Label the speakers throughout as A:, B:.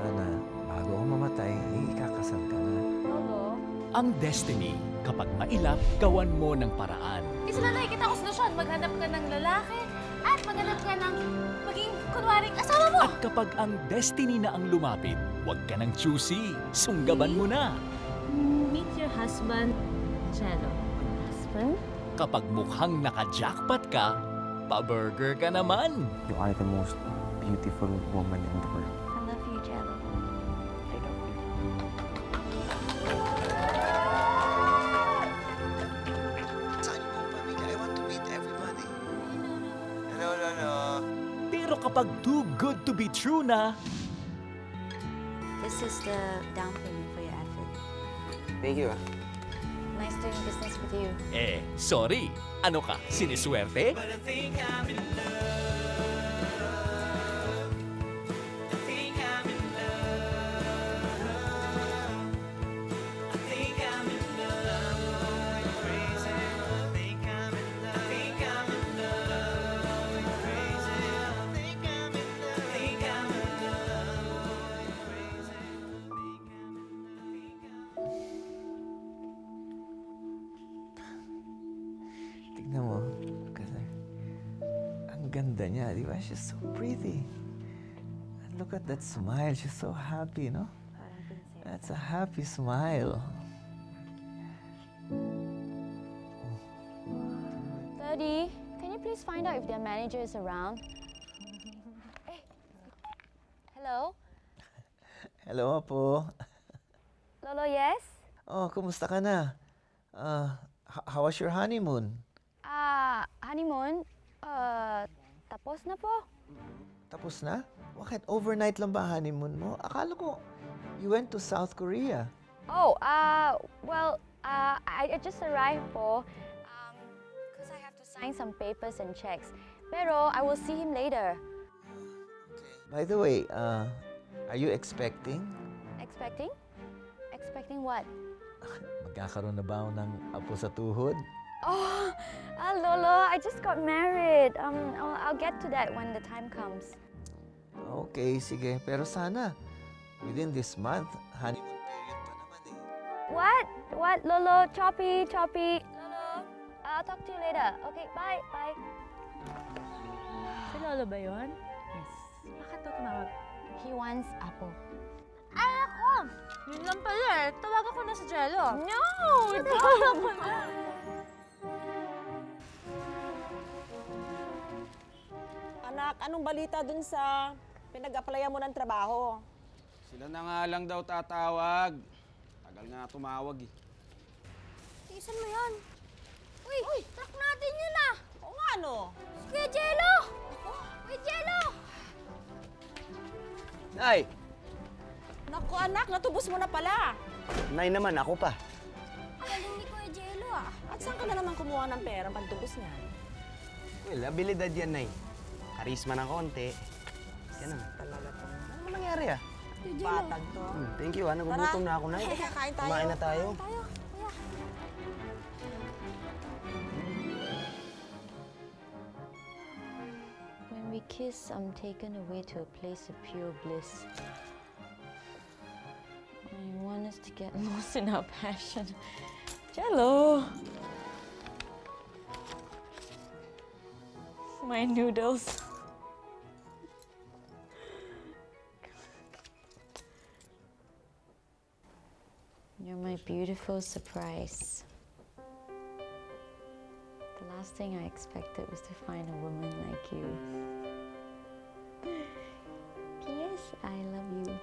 A: Sana, bago ako mamatay, ikakasal ka na.
B: Lolo?
C: Ang destiny, kapag mailap, gawan mo ng paraan.
B: Isa na nakikita ko solusyon. Maghanap ka ng lalaki at maghanap ka ng maging kunwaring asawa mo.
C: At kapag ang destiny na ang lumapit, huwag ka nang choosy. Sunggaban mo na.
B: Meet your husband, Jello. Husband?
C: Kapag mukhang naka-jackpot ka, pa-burger ka naman.
A: You are the most beautiful woman in the world.
B: I love you, Jello.
A: Saan yung buong pamilya? I want to meet everybody. Hello, Lolo.
C: Pero kapag too good to be true na,
B: This is the down payment for your effort.
A: Thank you.
B: Nice doing business with you.
C: sorry. Ano ka, siniswerte?
A: Tignan mo. Kasi, ang ganda niya, di ba? She's so pretty. And look at that smile. She's so happy, no? That's a happy smile.
D: Daddy, can you please find out if their manager is around? Hey. Hello?
A: Hello, Apo.
D: Lolo, yes?
A: Oh, kumusta ka na? How was your honeymoon?
D: Honeymoon? Tapos na po.
A: Tapos na? Bakit? Overnight lang ba honeymoon mo? Akala ko, you went to South Korea.
D: Oh, well, I just arrived po. Because I have to sign some papers and checks. Pero I will see him later.
A: By the way, are you expecting?
D: Expecting? Expecting what?
A: Magkakaroon na ba ako ng apo sa tuhod?
D: Oh, Lolo, I just got married. I'll get to that when the time comes.
A: Okay, sige. Pero sana, within this month, honeymoon period pa naman eh.
D: What? What, Lolo? Choppy, choppy. Lolo, I'll talk to you later. Okay, bye, bye.
B: Si Lolo ba yun? Yes. Bakit daw tumawag?
D: He wants apple.
B: Ay, ako! Yun lang pala eh. Tawagan ko na si Jello.
D: No!
B: Tawagan ko na.
E: Anak, anong balita dun sa pinag-applyan mo ng trabaho?
F: Sila na nga lang daw tatawag. Tagal nga tumawag eh.
D: Tiisan mo yan. Uy, truck natin yun ah!
E: O nga no?
D: Kuya Jello! Kuya Jello!
G: Nay!
E: Naku anak, natubos mo na pala.
G: Nay naman, ako pa.
D: Galing ni Kuya Jello ah.
E: At saan ka na naman kumuha ng pera pantubos niya?
G: Well, abilidad yan, Nay. Karisma ng konti. Yan naman.
E: Talaga to.
G: Ano nangyari ah?
E: Batag to.
G: Thank you ah. Nagugutom na ako, Nay.
E: Kain tayo.
G: Kumain na tayo.
E: Tayo. Kuya.
D: When we kiss, I'm taken away to a place of pure bliss. I want us to get lost in our passion. Jello! My noodles. You're my beautiful surprise. The last thing I expected was to find a woman like you. P.S. I love you.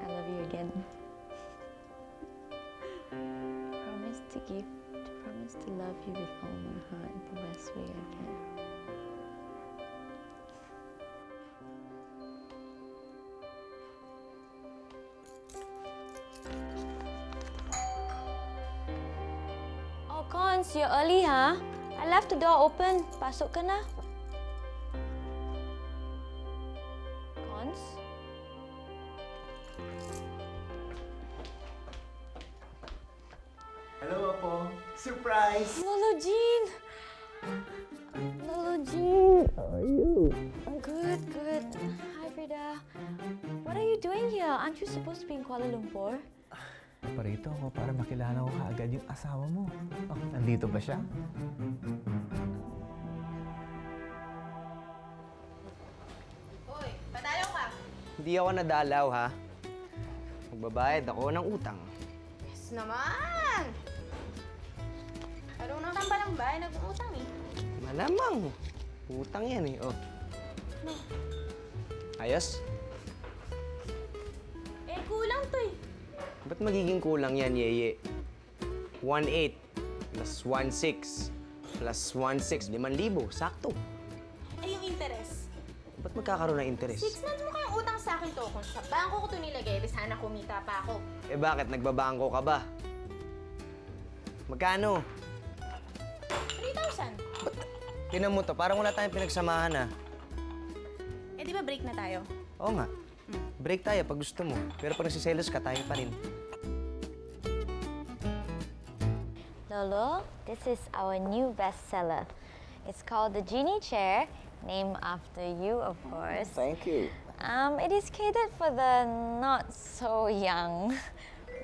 D: I love you again. Promise to love you with all my heart the best way I can. Oh, Cons, you're early, huh? I left the door open. Pasok ka na. Cons?
A: Hello, Apo. Surprise!
D: Lolo Jean! Lolo Jean! How are you? I'm good, good. Hi, Frida. What are you doing here? Aren't you supposed to be in Kuala Lumpur?
A: Parito ako para makilala ko kaagad yung asawa mo. Oh, nandito ba siya?
B: Hoy, padalaw ka.
G: Hindi ako nadalaw, ha? Magbabayad ako ng utang.
B: Yes naman! Marunong kang palang ba? Nag-uutang eh.
G: Malamang. Utang yan eh, oh. Ayos?
B: Eh, kulang to eh.
G: Ba't magiging kulang yan, Yeye? 1,800 plus 1,600 plus 1,600, 5,000. Sakto.
B: Eh, yung interest.
G: Ba't magkakaroon ng interest?
B: 6 months mo kayong utang sa akin to. Kung sa bangko ko to nilagay, di sana kumita pa ako.
G: Eh bakit? Nagbabangko ka ba? Magkano?
B: 3,000.
G: Tinan mo to, parang wala tayong pinagsamahan, ha?
B: Eh, di ba break na tayo?
G: Oo nga. Break tayo pag gusto mo. Pero pag nagsiselos ka, tayo pa rin.
D: Lolo, this is our new bestseller. It's called The Genie Chair, named after you, of course.
A: Thank you.
D: It is catered for the not so young.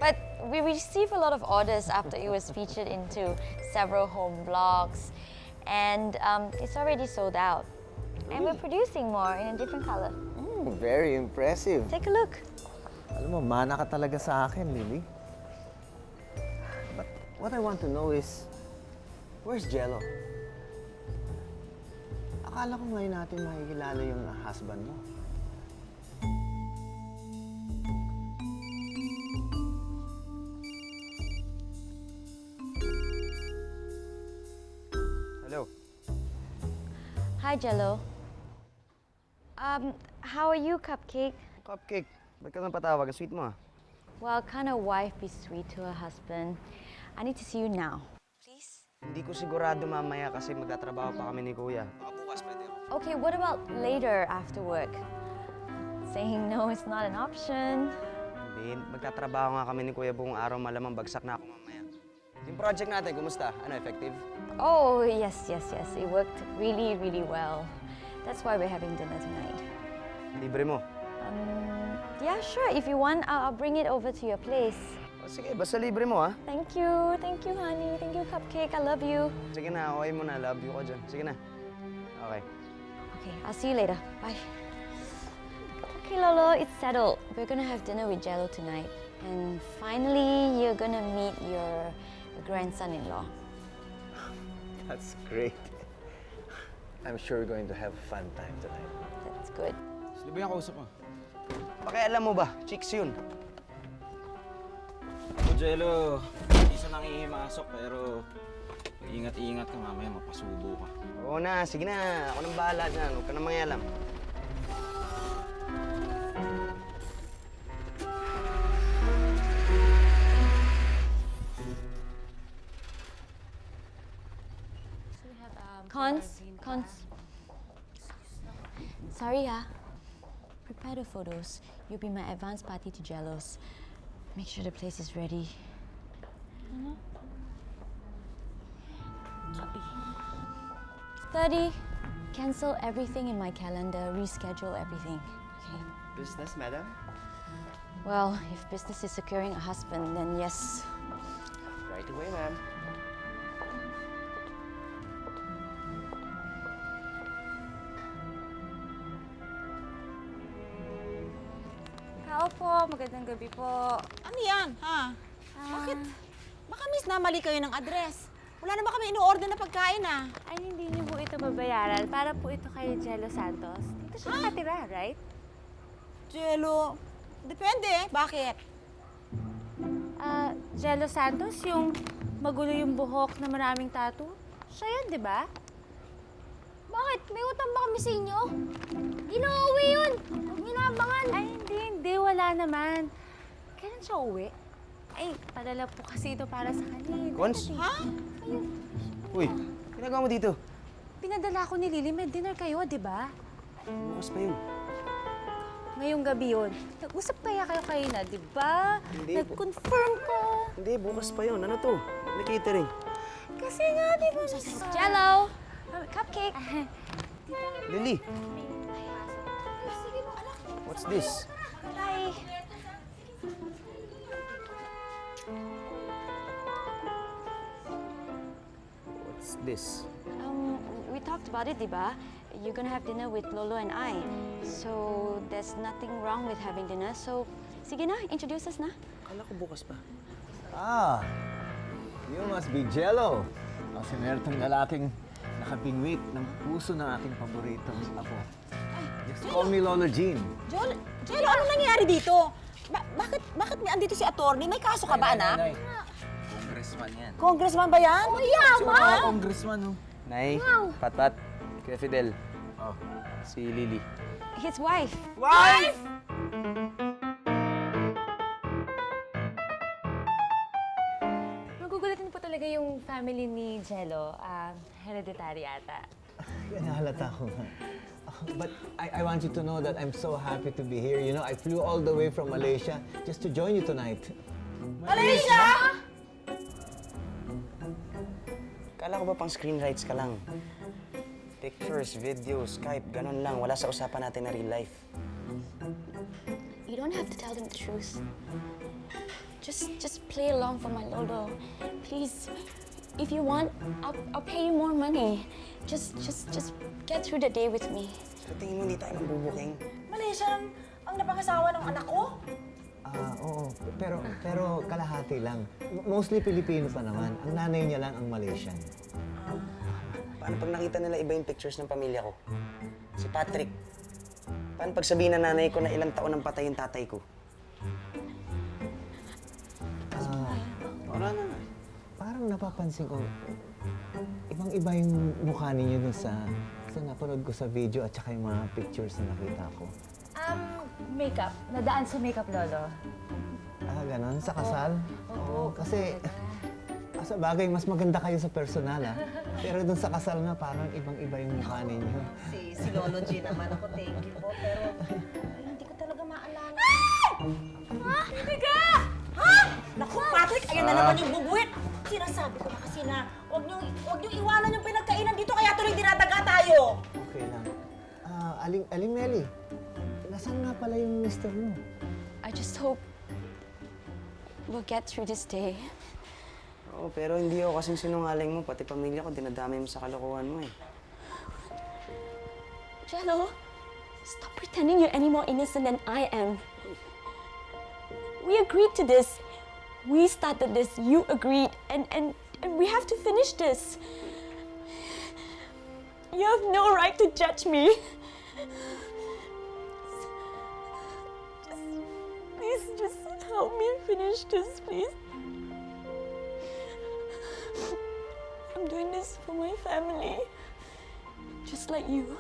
D: But we receive a lot of orders after it was featured into several home blogs. And it's already sold out. And we're producing more in a different color.
A: Very impressive.
D: Take a look.
A: Alam mo, mana ka talaga sa akin, Lily. But what I want to know is, where's Jello? Akala ko ngayon natin makikilala yung husband mo.
G: Hello?
D: Hi, Jello. How are you, Cupcake?
G: Cupcake. Ba't ka naman patawag? Ang sweet mo, ah.
D: Well, can a wife be sweet to her husband? I need to see you now. Please?
G: Hindi ko sigurado mamaya kasi magtatrabaho pa kami ni Kuya. Baka bukas pwede ako.
D: Okay, what about later after work? Saying no is not an option.
G: Hindi, magtatrabaho nga kami ni Kuya buong araw. Malamang bagsak na ako mamaya. Yung project natin, kumusta? Ano, effective?
D: Oh, yes. It worked really, really well. That's why we're having dinner tonight.
G: Libre mo.
D: Yeah, sure. If you want, I'll bring it over to your place.
G: O, sige, basta libre mo, ha?
D: Thank you, honey. Thank you, Cupcake. I love you.
G: Sige na, okay mo na. Love you ko dyan. Sige na. Okay.
D: Okay, I'll see you later. Bye. Okay, Lolo, it's settled. We're gonna have dinner with Jello tonight. And finally, you're gonna meet your grandson-in-law.
A: That's great. I'm sure we're going to have a fun time tonight.
D: That's good.
F: Sino ba yung kausap mo?
G: Pakialam mo ba? Chicks yun.
F: Ako, Jello, hindi sa nangihimasok pero ingat-ingat ka mamaya mapasubo ka.
G: Oo na, sige na. Ako nang bahala dyan. Huwag ka nang mangialam.
D: Cons. Sorry, prepare the photos. You'll be my advance party to Jello's. Make sure the place is ready. Copy. 30. Cancel everything in my calendar. Reschedule everything. Okay.
G: Business, madam?
D: Well, if business is securing a husband, then yes.
G: Right away, ma'am.
H: Tao po, magandang gabi po.
E: Ano yan, ha? Bakit? Baka miss na mali kayo ng address. Wala naman kami ino-order na pagkain, ah.
H: Ay, hindi niyo po ito babayaran. Para po ito kay Jello Santos. Dito siya nakatira, right?
E: Jello, depende. Bakit?
H: Jello Santos, yung magulo yung buhok na maraming tattoo. Siya yan, di ba?
B: Bakit? May utang ba kami sa inyo? Di na uuwi yun! Huwag niyo naabangan!
H: Ay, hindi. Wala naman. Kailan siya uwi? Ay, padala po kasi ito para sa kanya.
G: Cons?
E: Ha?
G: Uy, ginagawa mo dito?
H: Pinadala ko ni Lily. May dinner kayo, di ba?
G: Bukas pa yun.
H: Ngayong gabi yun. Nag-usap kaya kayo na, di ba?
G: Hindi.
H: Nag-confirm ka.
G: Hindi, bukas pa yun. Ano to? May catering.
H: Kasi nga, di ba?
D: Jello! Cupcake!
G: Lily,
B: Sige mo, anak.
G: What's this?
D: Bye.
G: What's this?
D: We talked about it, diba? You're gonna have dinner with Lolo and I. So, there's nothing wrong with having dinner. So, sige na, introduce us na.
G: Kala ko bukas pa.
A: Ah, you must be Jello. Ang sinertong lalaking nakabingwit ng puso ng aking paboritong apo. Just call me Lolo Jean.
E: Jello, ano nangyayari dito? Bakit may andito si attorney? May kaso ka ba, anak?
F: Congressman yan.
E: Congressman ba yan?
F: Congressman, oh.
G: Nay, Patpat, Kuya Fidel.
F: Oh.
G: Si Lily.
D: His wife.
H: Magugulatin po talaga yung family ni Jello. Hereditary ata.
A: Yan, nahalata ko nga. But I want you to know that I'm so happy to be here. You know, I flew all the way from Malaysia just to join you tonight.
E: Malaysia!
G: Kala ko ba pang screen rights ka lang? Pictures, videos, Skype, ganun lang. Wala sa usapan natin na real life.
D: You don't have to tell them the truth. Just play along for my Lolo. Please, if you want, I'll pay you more money. Just get through the day with me.
G: Sa tingin mo hindi tayo magbubuking?
E: Malaysia ang napangasawa ng anak ko?
A: Oo. Pero kalahati lang. Mostly Pilipino pa naman. Ang nanay niya lang ang Malaysian.
G: Paano pag nakita nila iba yung pictures ng pamilya ko? Si Patrick. Paano pag sabihin ng nanay ko na ilang taon ang patay yung tatay ko?
F: Wala na.
A: Parang napapansin ko, ibang-iba yung mukha ninyo dun sa napanood ko sa video at saka yung mga pictures na nakita ko.
H: Makeup. Nadaan sa makeup, Lolo.
A: Ganon? Sa kasal? Oo, kasi sa bagay, mas maganda kayo sa personal, ha? Pero dun sa kasal nga, parang ibang-iba yung mukha ninyo.
E: Si Lolo G naman ako, thank you po. Pero hindi ko talaga maalala. Naku, Patrick, ayan na naman yung bubuwit. Sinasabi ko na kasi na huwag niyong iwanan yung pinagkainan dito kaya tuloy dinadaga tayo.
A: Okay lang. Aling Melly, nasaan nga pala yung mister mo?
D: I just hope we'll get through this day.
G: Oo, pero hindi ako kasing sinungaling mo. Pati pamilya ko, dinadamay mo sa kalokohan mo eh.
D: Jello, stop pretending you're any more innocent than I am. We agreed to this. We started this, you agreed, and we have to finish this. You have no right to judge me. Please, just help me finish this, please. I'm doing this for my family, just like you.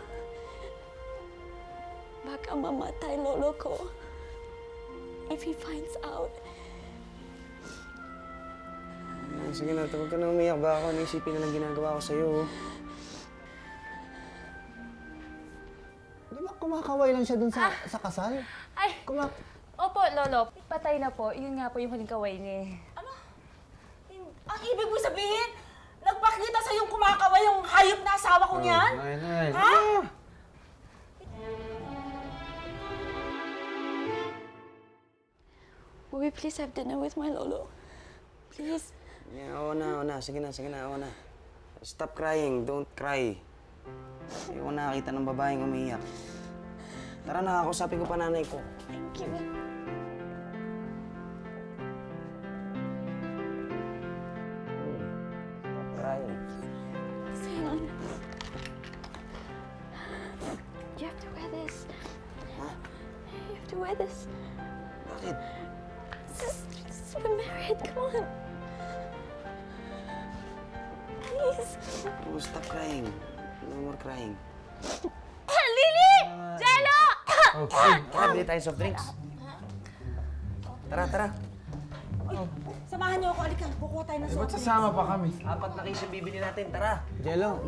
D: Baka mamatay lolo ko if he finds out.
G: Sige na, huwag ka na umiyak. Baka ako naisipin na lang ginagawa ko sa'yo.
A: Di ba kumakaway lang siya dun sa kasal?
H: Ay! Opo, Lolo. Patay na po. Yun nga po yung huling kaway niya.
E: Ang ibig mo sabihin, nagpakita sa yung kumakaway yung hayop na asawa ko niyan?
F: Nay.
E: Ha?
D: Will we please have dinner with my Lolo? Please?
G: Yeah, oo na. Sige na, oo na. Stop crying. Don't cry. Ayoko nakakita ng babaeng umiiyak. Tara na, kausapin ko pa nanay ko.
D: Thank you.
G: Stop crying.
D: Hang on. You have to wear this.
G: Ha?
D: You have to wear this.
G: Bakit?
D: We're married. Come on. Please.
G: Oh, stop crying. No more crying.
H: Lily! Jello!
G: Tara, bili tayo soft drinks. Tara.
E: Samahan niyo ako, alika. Kukuha tayo ng
F: Ba't
E: soft drinks.
F: sasama pa kami?
G: 4 na case yung bibili natin. Tara.
A: Jello,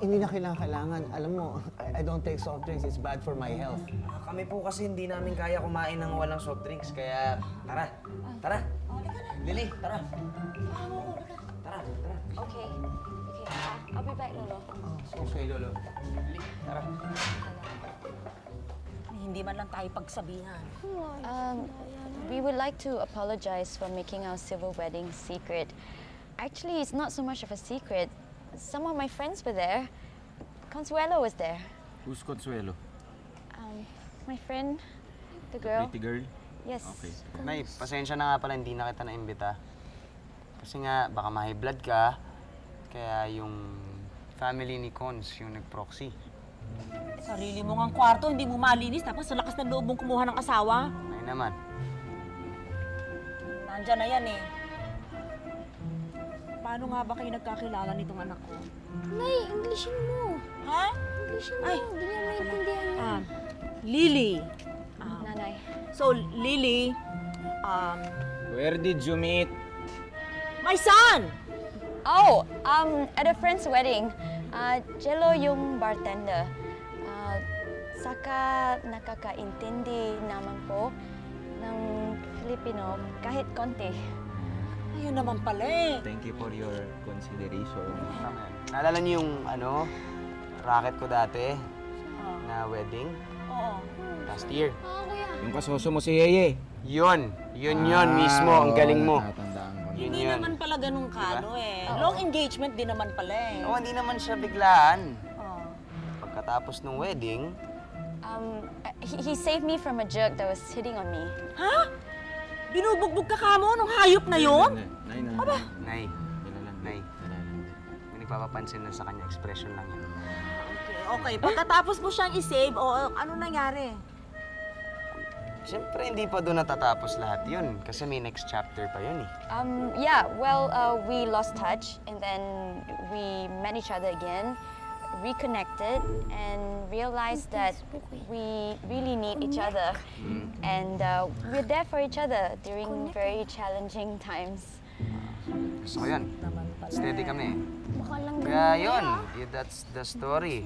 A: hindi na kailangan. Alam mo, I don't take soft drinks. It's bad for my health.
G: Kami po kasi hindi namin kaya kumain ng walang soft drinks. Kaya, tara. Lily, tara. Tara.
D: Okay. I'll be back, Lolo.
A: Okay, Lolo.
G: Tara.
E: hindi man lang tayo pagsabihan.
D: We would like to apologize for making our civil wedding secret. Actually, it's not so much of a secret. Some of my friends were there. Consuelo was there.
F: Who's Consuelo?
D: My friend, the girl.
F: Pretty girl?
D: Yes.
F: Okay.
G: Nay, pasensya na nga pala, hindi na kita naimbita. Kasi nga, baka ma-high blood ka, kaya yung family ni Cons yung nag-proxy.
E: Sarili mo ngang kwarto, hindi mo malinis, tapos sa lakas ng loob mong kumuha ng asawa.
G: Nay naman.
E: Nandyan na yan eh. Paano nga ba kayo nagkakilala nitong anak ko?
H: Nay, Englishin mo.
E: Ha?
H: Englishin mo.
E: Ay.
H: Hindi niya maintindihan yan.
E: Lily.
D: Nanay.
E: So, Lily,
F: Where did you meet?
E: my son!
D: Oh, at a friend's wedding. Jello yung bartender. Saka nakakaintindi naman po ng Filipino kahit konti.
E: Ayun naman pala eh.
F: Thank you for your consideration.
G: Tama yan. Naalala niyo yung, racket ko dati na wedding?
E: Oo.
G: Last year.
F: Yung kasoso mo si Yeye.
G: Yun mismo. Ang galing mo.
F: Tatandaan ko.
G: Yun
E: Hindi
G: yun.
E: naman pala ganun kano eh. Long engagement din naman pala eh.
G: Oo, hindi naman siya biglaan.
E: Oo.
G: Pagkatapos ng wedding,
D: He saved me from a jerk that was hitting on me.
E: Ha? Binubugbog ka kamo nung hayop na yun?
F: Nay, nay.
G: Nay,
F: Dala lang.
G: Nay.
F: Dala lang.
G: may nagpapapansin na sa kanya, expression lang yan.
E: Okay. Pagkatapos mo siyang i-save, ano nangyari?
G: Siyempre, hindi pa doon natatapos lahat yun. Kasi may next chapter pa yun eh.
D: Yeah, well, we lost touch and then we met each other again, reconnected, and realized that we really need each other. And we're there for each other during very challenging times.
G: Gusto ko yun. Steady kami.
H: Baka lang
G: Kaya yun, that's the story.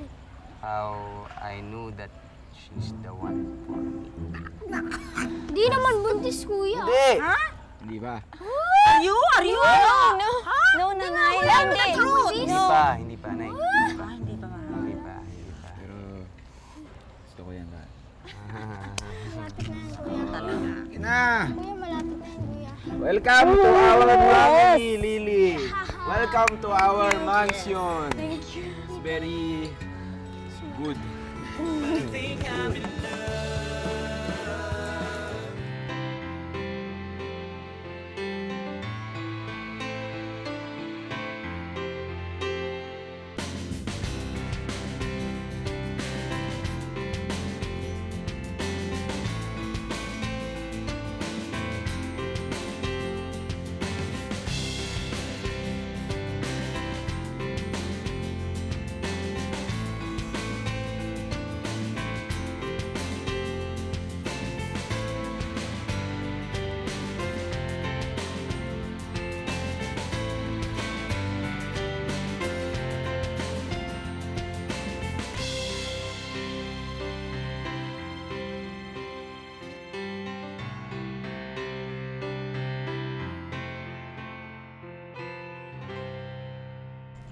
G: How I knew that she's the one for me.
H: Di naman buntis, kuya.
G: Hindi!
F: Hindi ba?
E: Are you?
D: No, nanay, hindi.
G: Hindi pa, Nay. Hindi pa.
E: Hindi pa nga.
G: Hindi pa.
F: Pero gusto ko yan lahat.
H: Kuya, malapit na yan, kuya.
F: Welcome to our family, Lily. Welcome to our mansion.
H: Thank you.
F: It's very good.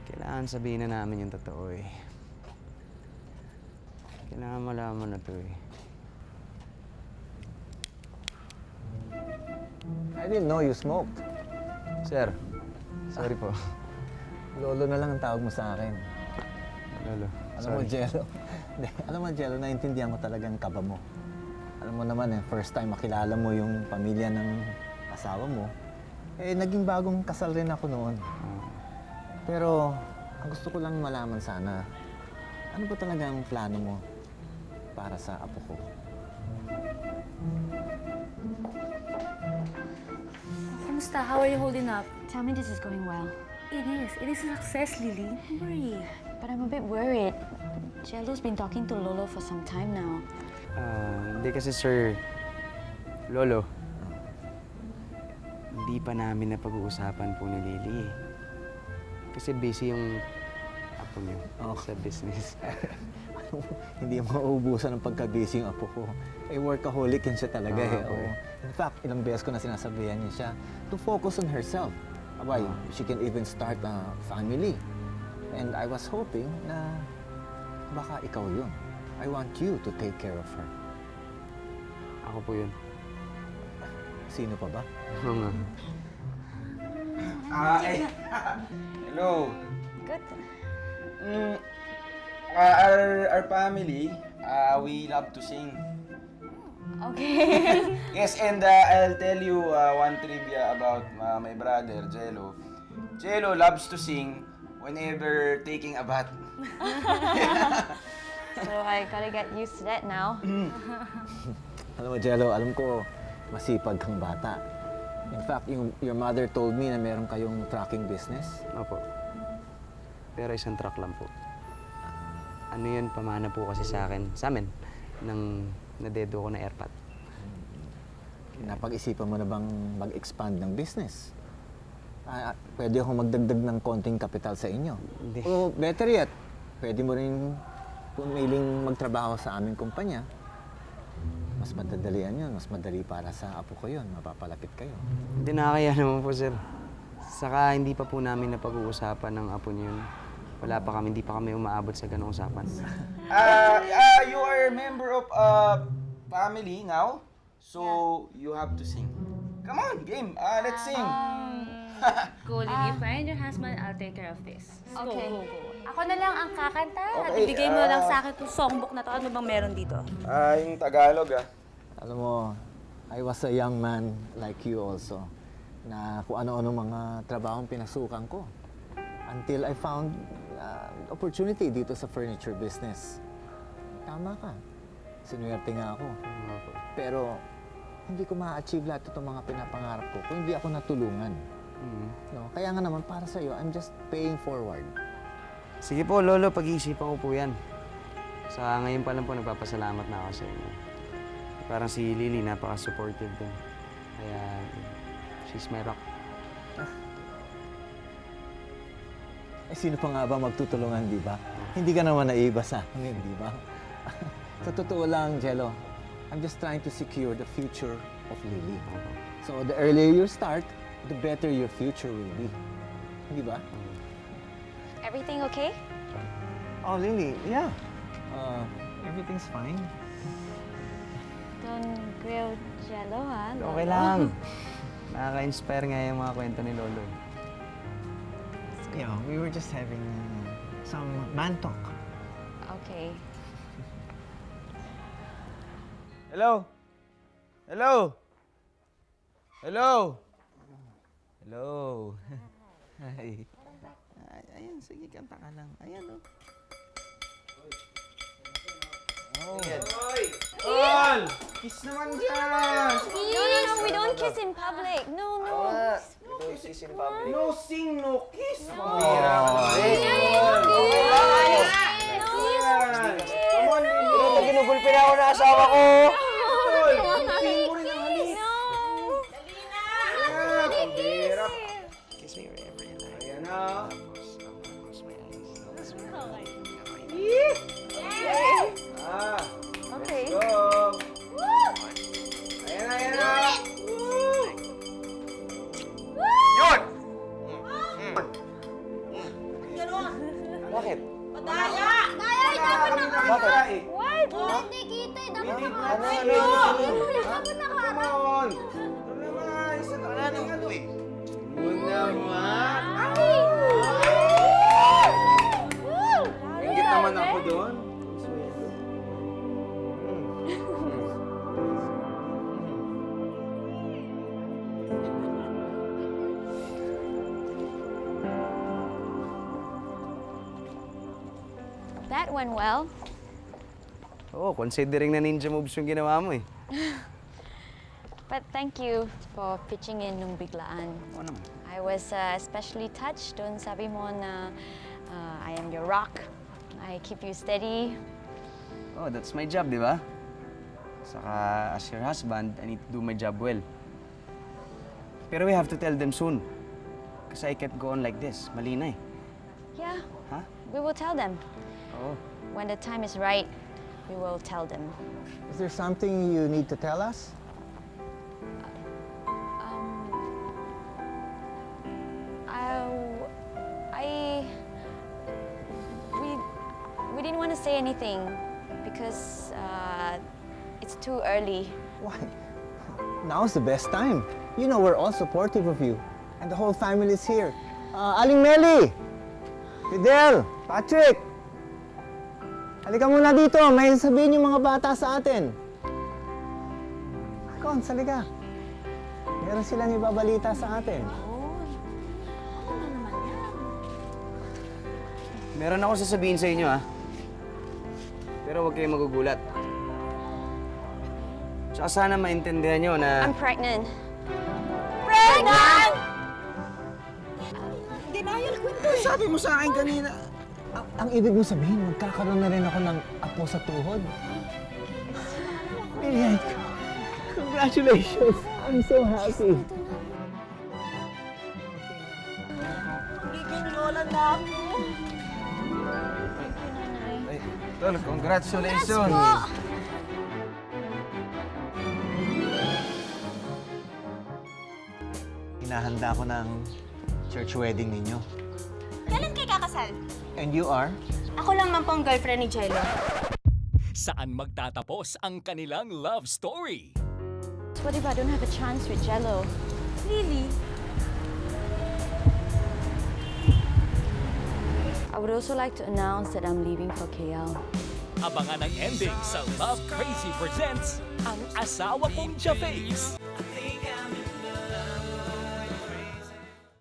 G: Kailangan sabihin na namin yung totoo eh. Kailangan malaman na to eh.
A: I didn't know you smoked.
G: Sir, sorry po.
A: Lolo na lang ang tawag mo sa akin.
G: Lolo,
A: Alam mo, Jello. Hindi, alam mo, Jello, naintindihan ko talagang kaba mo. Alam mo naman first time makilala mo yung pamilya ng asawa mo, naging bagong kasal rin ako noon. Pero, ang gusto ko lang malaman sana, ano ba talaga ang plano mo para sa apo ko?
H: Kumusta? How are you holding up?
D: Tell me this is going well.
H: It is. It is a success, Lily. Don't worry.
D: But I'm a bit worried. Jello's been talking to Lolo for some time now.
G: Hindi kasi, sir, Lolo, hindi pa namin napag-uusapan po ni Lily eh. Kasi busy yung apo niyo sa business.
A: Hindi mauubusan ng pagka-busy yung apo ko. Workaholic yan siya talaga
G: okay.
A: In fact, ilang beses ko na sinasabihan niya siya to focus on herself. Abay, she can even start a family. And I was hoping na baka ikaw yun. I want you to take care of her.
G: Ako po yun.
A: Sino pa ba?
G: Oo nga.
F: Hello.
D: Good.
F: Our family, we love to sing.
D: Okay.
F: Yes, and I'll tell you one trivia about my brother, Jello. Jello loves to sing whenever taking a bath.
D: So I gotta get used to that now.
A: Alam mo, Jello, alam ko masipag kang bata. In fact, your mother told me na meron kayong trucking business.
G: Opo. Pero isang truck lang po. Ano yun, pamana po kasi sa amin, nang nadedo ko na airpot.
A: Napag-isipan mo na bang mag-expand ng business? Pwede akong magdagdag ng konting kapital sa inyo.
G: Hindi.
A: O better yet, pwede mo rin pumiling magtrabaho sa aming kumpanya. Mas madadalian yun, mas madali para sa apo ko yun, mapapalapit kayo.
G: Hindi nakakaya naman po, sir. Saka hindi pa po namin napag-uusapan ng apo niyo yun. Hindi pa kami umaabot sa ganong usapan.
F: You are a member of family now, so you have to sing. Come on, game. Let's sing.
H: Go, Lily. Find your husband. I'll take care of this.
D: Okay.
H: Go. Ako na lang ang kakanta. At
F: Okay,
H: ibigay mo na lang sa akin itong songbook na to. Ano bang meron dito?
F: Yung Tagalog,
A: Alam mo, I was a young man like you also, na kung ano-ano mga trabahong pinasukan ko. Until I found opportunity dito sa furniture business. Tama ka. Sinuwerte nga ako. Pero hindi ko ma-achieve lahat itong mga pinapangarap ko kung hindi ako natulungan. No? Kaya nga naman, para sa'yo, I'm just paying forward.
G: Sige po, Lolo, pag-iisipan ko po yan. Sa ngayon pa lang po, nagpapasalamat na ako sa inyo. Parang si Lily, napaka-supportive din. Kaya, she's my rock.
A: Eh, sino pa nga ba magtutulungan, di ba? Hindi ka naman naiba sa akin, di ba? Sa totoo lang, Jello, I'm just trying to secure the future of Lily. So, the earlier you start, the better your future will be. Di ba?
D: Everything okay?
A: Oh, Lily, yeah. Everything's fine.
D: Don't grill Jello, ha?
G: Okay lang. Nakaka-inspire nga yung mga kwento ni Lolo.
A: Yeah, we were just having some man talk.
D: Okay.
F: Hello? Hello? Hello?
A: Hello. Hi.
F: Ayan, sige, kanta ka lang. Ayan, oh. Tol! Kiss naman dyan!
D: No, we don't kiss in public. No.
F: No sing, no kiss!
A: Oh.
F: Come on, Lily!
G: Ginugulpi na ako na asawa ko!
F: Tol! Sing mo rin ang halik! Ayan, ang hirap!
G: Kiss me wherever you like.
F: Ayan na.
D: Okay.
F: Go! Ayan na! Yun!
E: Ganon.
G: Bakit?
E: Madaya!
F: Bakit?
D: What?
B: Hindi kita eh. Dapat
F: Ano?
B: Dapat nakaharap.
F: Come on! Ano naman? Isa na lang ano eh. Yun naman! Ingit naman ako doon.
D: That went well.
G: Oo, considering na ninja moves yung ginawa mo eh.
D: But thank you for pitching in nung biglaan.
G: Oo naman.
D: I was especially touched dun sabi mo na I am your rock. I keep you steady.
G: Oh, that's my job, di ba? Saka, as your husband, I need to do my job well. Pero we have to tell them soon. Kasi I can't go on like this. Mali na eh.
D: Yeah,
G: Ha?
D: we will tell them.
G: Oo.
D: When the time is right, we will tell them.
A: Is there something you need to tell us?
D: We didn't want to say anything because it's too early.
I: Why? Now's the best time. You know we're all supportive of you. And the whole family is here. Aling Melly! Fidel! Patrick! Halika muna dito. May sabihin yung mga bata sa atin. Cons, halika. Meron silang ibabalita sa atin.
G: Meron ako sasabihin sa inyo, ha? Pero huwag kayong magugulat. Tsaka sana maintindihan nyo na...
D: I'm pregnant.
E: Denial kwento eh.
F: Sabi mo sa akin kanina.
I: Ang ibig mo sabihin, magkakaroon na rin ako ng apo sa tuhod. Lilian, congratulations! I'm so happy.
E: Magiging lola na ako.
F: Ay, tol, congratulations.
I: Hinahanda ko ng church wedding ninyo.
B: Kailan kayo kakasal?
I: And you are?
B: Ako lang man pong girlfriend ni Jello.
C: Saan magtatapos ang kanilang love story?
D: What if I don't have a chance with Jello?
B: Lily,
D: I would also like to announce that I'm leaving for KL.
C: Abangan ang ending sa Love Crazy Presents Ang Asawa Kong Jaface.